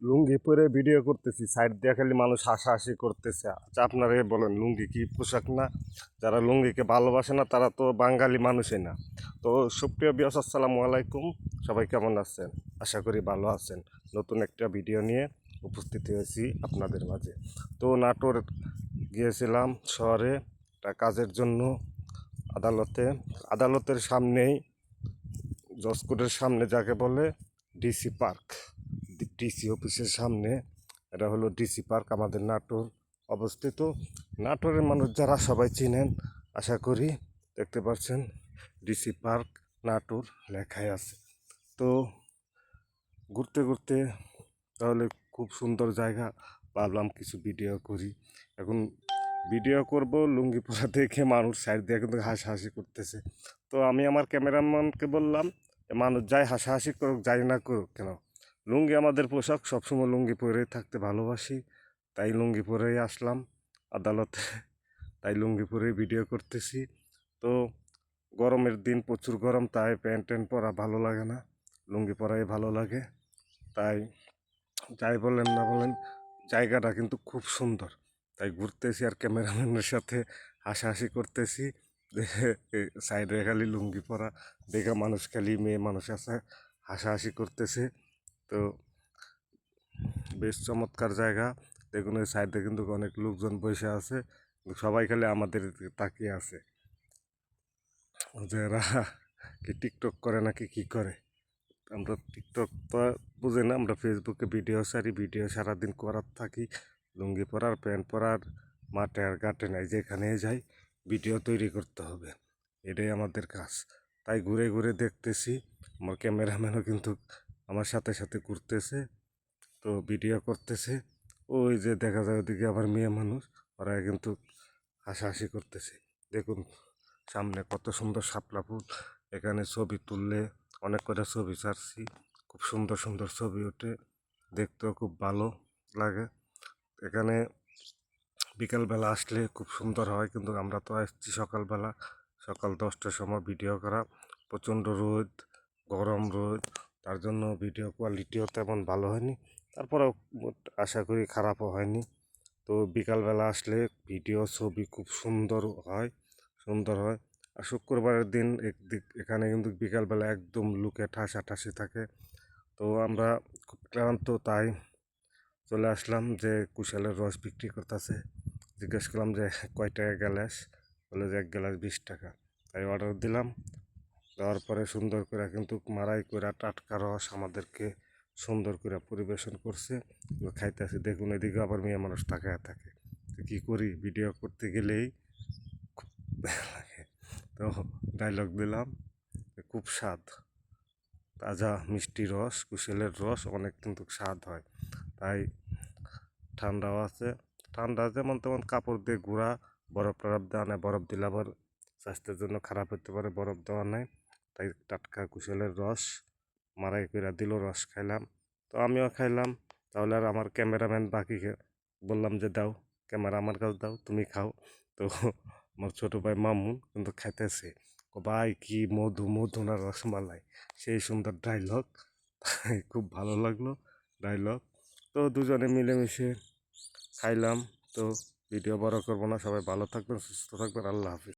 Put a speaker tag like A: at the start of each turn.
A: লুঙ্গি পরে ভিডিও করতেছি, সাইড দিয়ে খালি মানুষ হাসাহাসি করতেছে। আচ্ছা আপনারা বলেন, লুঙ্গি কি পোশাক না? যারা লুঙ্গিকে ভালোবাসে না তারা তো বাঙালি মানুষই না। তো সুপ্রিয় বিয়স, আসসালামু আলাইকুম। সবাই কেমন আছেন? আশা করি ভালো আছেন। নতুন একটা ভিডিও নিয়ে উপস্থিত হয়েছি আপনাদের মাঝে। তো নাটোর গিয়েছিলাম শহরে একটা কাজের জন্য। আদালতের সামনেই, জজ কোর্টের সামনে যাকে বলে ডিসি পার্ক, ডিসি অফিসের সামনে। এটা হলো ডিসি পার্ক, আমাদের নাটোর অবস্থিত। নাটোরের মানুষ যারা সবাই চিনেন আশা করি। দেখতে পাচ্ছেন ডিসি পার্ক নাটোর লেখাই আছে। তো ঘুরতে ঘুরতে তাহলে খুব সুন্দর জায়গা, ভাবলাম কিছু ভিডিও করি। এখন ভিডিও করব, লুঙ্গি পরা দেখে মানুষ সাইড দিয়ে কিন্তু হাসাহাসি করতেছে। তো আমি আমার ক্যামেরাম্যানকে বললাম, মানুষ যাই হাসাহাসি করুক, যাই না করুক কেন, লুঙ্গি আমাদের পোশাক, সবসময় লুঙ্গি পরেই থাকতে ভালোবাসি। তাই লুঙ্গি পরেই আসলাম আদালতে, তাই লুঙ্গি পরেই ভিডিও করতেছি। তো গরমের দিন, প্রচুর গরম, তাই প্যান্ট ট্যান্ট পরা ভালো লাগে না, লুঙ্গি পরাই ভালো লাগে। তাই যাই বলেন না বলেন, জায়গাটা কিন্তু খুব সুন্দর। তাই ঘুরতেছি আর ক্যামেরাম্যানের সাথে হাসাহাসি করতেছি। সাইডে খালি লুঙ্গি পরা দেখে মানুষ, খালি মেয়ে মানুষ আছে, হাসাহাসি করতেছে। তো বেশ চমৎকার জায়গা। দেখুন ওই সাইডে কিন্তু অনেক লোকজন বসে আছে, সবাই খালি আমাদের দিকে তাকিয়ে আছে যে এরা কি টিকটক করে নাকি কি করে। আমরা টিকটক তো বুঝি না, আমরা ফেসবুকে ভিডিও সারি, ভিডিও সারাদিন করার থাকি। লুঙ্গি পরার, প্যান্ট পরার মাঠে আর ঘাটে নাই, যেখানে যাই ভিডিও তৈরি করতে হবে, এটাই আমাদের কাজ। তাই ঘুরে ঘুরে দেখতেছি, আমার ক্যামেরাম্যানও কিন্তু আমার সাথে সাথে ঘুরতেছে, তো ভিডিও করতেছে। ওই যে দেখা যায় ওদিকে আবার মেয়ে মানুষ, ওরা কিন্তু হাসাহাসি করতেছে। দেখুন সামনে কত সুন্দর শাপলা ফুল, এখানে ছবি তুললে অনেক কটা ছবি ছাড়ছি, খুব সুন্দর সুন্দর ছবি ওঠে, দেখতেও খুব ভালো লাগে। এখানে বিকালবেলা আসলে খুব সুন্দর হয়, কিন্তু আমরা তো আসছি সকালবেলা, সকাল 10টার সময় ভিডিও করা। প্রচণ্ড রোদ, গরম রোদ, তার জন্য ভিডিও কোয়ালিটিও তেমন ভালো হয়নি। তারপরেও আশা করি খারাপও হয়নি। তো বিকালবেলা আসলে ভিডিও ছবি খুব সুন্দর হয়, সুন্দর হয়। আর শুক্রবারের দিন এখানে কিন্তু বিকালবেলা একদম লুকে ঠাসাঠাসি থাকে। তো আমরা খুব ক্লান্ত, তাই চলে আসলাম যে কুশালের রস বিক্রি করতেছে। জিজ্ঞেস করলাম যে কয় টাকা গ্লাস, বলে যে 1 গ্লাস 20 টাকা। তাই অর্ডার দিলাম। দেওয়ার পরে সুন্দর করে কিন্তু মারাই করে টাটকা রস আমাদেরকে সুন্দর করে পরিবেশন করছে, খাইতেছি। দেখুন এদিকে আবার মেয়ে মানুষ তাকায় থাকে। তো কী করি, ভিডিও করতে গেলেই খুব লাগে। তো ডায়লগ দিলাম, খুব স্বাদ, তাজা মিষ্টি রস, কুশালের রস অনেক কিন্তু স্বাদ হয়। তাই ঠান্ডাও আছে, ঠান্ডা যেমন তেমন কাপড় দিয়ে গুঁড়া, বরফ টরফ দেওয়া নেই, বরফ দিলে আবার স্বাস্থ্যের জন্য খারাপ হতে পারে, বরফ দেওয়া নেই। তাই টাটকা কুশালের রস মারাই করে দিল, রস খাইলাম। তো আমিও খাইলাম। তাহলে আর আমার ক্যামেরাম্যান বাকিকে বললাম যে দাও, ক্যামেরা আমার কাছে দাও, তুমি খাও। তো আমার ছোটো ভাই মামুন কিন্তু খাইতেছে, ও ভাই কি মধু, মধু না রসমালাই, সেই সুন্দর ডায়লগ। খুব ভালো লাগলো ডায়লগ। তো দুজনে মিলেমিশে খাইলাম। তো ভিডিও বড় করবো না, সবাই ভালো থাকবেন, সুস্থ থাকবেন, আল্লাহ হাফিজ।